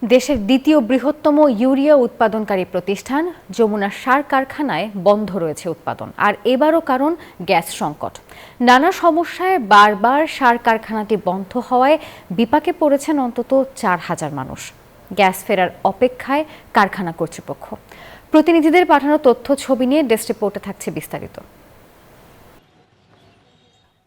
দেশের দ্বিতীয় বৃহত্তম ইউরিয়া উৎপাদনকারী প্রতিষ্ঠান যমুনা সার কারখানায় বন্ধ রয়েছে উৎপাদন। আর এবারও কারণ গ্যাস সংকট। নানা সমস্যায় বারবার সার কারখানাটি বন্ধ হওয়ায় বিপাকে পড়েছেন অন্তত ৪,০০০ মানুষ। গ্যাস ফেরার অপেক্ষায় কারখানা কর্তৃপক্ষ। প্রতিনিধিদের পাঠানো তথ্য ছবি নিয়ে ডেস্ক রিপোর্টে থাকছে বিস্তারিত।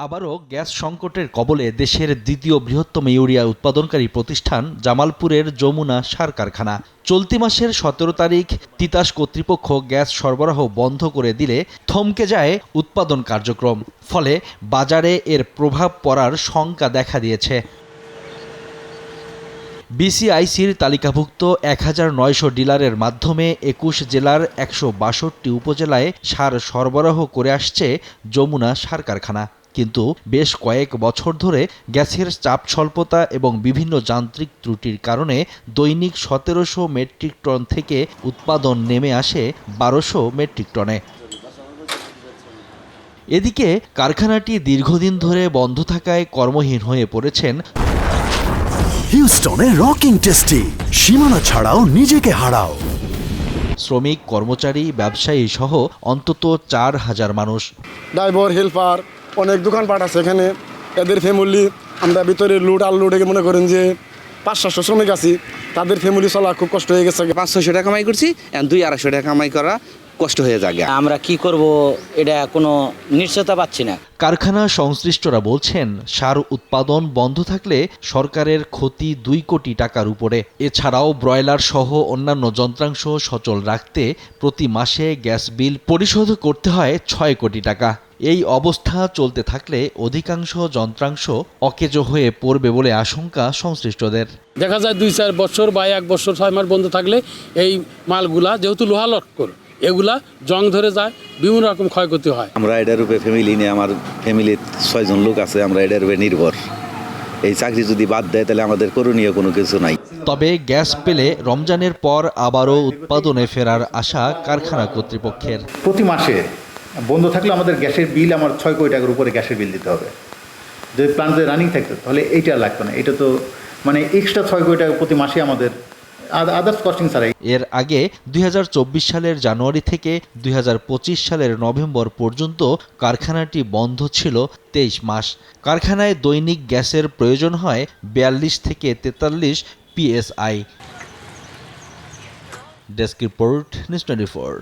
আবারও গ্যাস সংকটের কবলে দেশের দ্বিতীয় বৃহত্তম ইউরিয়া উৎপাদনকারী প্রতিষ্ঠান জামালপুরের যমুনা সার কারখানা। চলতি মাসের ১৭ তারিখ তিতাস কর্তৃপক্ষ গ্যাস সরবরাহ বন্ধ করে দিলে থমকে যায় উৎপাদন কার্যক্রম। ফলে বাজারে এর প্রভাব পড়ার শঙ্কা দেখা দিয়েছে। বিসিআইসির তালিকাভুক্ত ১,৯০০ ডিলারের মাধ্যমে ২১ জেলার ১৬২ উপজেলায় সার সরবরাহ করে আসছে যমুনা সার কারখানা। কিন্তু বেশ কয়েক বছর ধরে গ্যাসের চাপ স্বল্পতা এবং বিভিন্ন যান্ত্রিক ত্রুটির কারণে দৈনিক ১৭০০ মেট্রিক টন থেকে উৎপাদন নেমে আসে ১২০০ মেট্রিক টনে। এদিকে কারখানাটি দীর্ঘদিন ধরে বন্ধ থাকায় কর্মহীন হয়ে পড়েছেন হিউস্টনে রকিং টেস্টি, সীমানা ছাড়াও নিজেকে হারাও। শ্রমিক, কর্মচারী, ব্যবসায়ী সহ অন্তত ৪,০০০ মানুষ। ড্রাইভার, হেল্পার, অনেক দোকানপাট আছে এখানে। এদের ফ্যামিলি, আমরা ভিতরে লুট আর লুটে মনে করেন যে ৫০০ শ্রমিক আছি, তাদের ফ্যামিলি চলা খুব কষ্ট হয়ে গেছে। ৫০০ টাকা কামাই করছি, ২-২৫০ টাকা কামাই করা কষ্ট হয়ে যায়। আমরা কি করব, এটা কোনো নিশ্চয়তা পাচ্ছি না। কারখানা সংশ্লিষ্টরা বলছেন, সার উৎপাদন বন্ধ থাকলে সরকারের ক্ষতি ২ কোটি টাকার উপরে। এছাড়াও ব্রয়লার সহ অন্যান্য যন্ত্রাংশ সচল রাখতে প্রতি মাসে গ্যাস বিল পরিশোধ করতে হয় ৬ কোটি টাকা। এই অবস্থা চলতে থাকলে অধিকাংশ যন্ত্রাংশ অকেজো হয়ে পড়বে বলে আশঙ্কা সংশ্লিষ্টদের। দেখা যায় ২-৪ বছর বা ১ বছর ৬ মাস বন্ধ থাকলে এই মালগুলা যেহেতু লোহা লক্কর, এগুলা জং ধরে যায়, বিভিন্ন রকম ক্ষয়ক্ষতি হয়। আমরা এটার উপরে ফ্যামিলি নিয়ে, আমার ফ্যামিলির ৬ জন লোক আছে, আমরা এটার উপরে নির্ভর। এই চাকরি যদি বাদ দেয় তাহলে আমাদের করণীয় কোনো কিছু নাই। তবে গ্যাস পেলে রমজানের পর আবারও উৎপাদনে ফেরার আশা কারখানা কর্তৃপক্ষের। প্রতি মাসে বন্ধ থাকলে আমাদের গ্যাসের বিল ৬ কোটি টাকার উপরে গ্যাসের বিল দিতে হবে। যদি প্ল্যান্ট রানিং থাকতো তাহলে এইটা লাগতো না। এটা তো এক্সট্রা ৬ কোটি টাকা প্রতি মাসে আমাদের আদার্স কস্টিং ছাড়াই। এর আগে ২০২৪ সালের জানুয়ারি থেকে ২০২৫ সালের নভেম্বর পর্যন্ত কারখানাটি বন্ধ ছিল ২৩ মাস। কারখানায় দৈনিক গ্যাসের প্রয়োজন হয় ৪২ থেকে ৪৩ PSI। Desk report, news 24।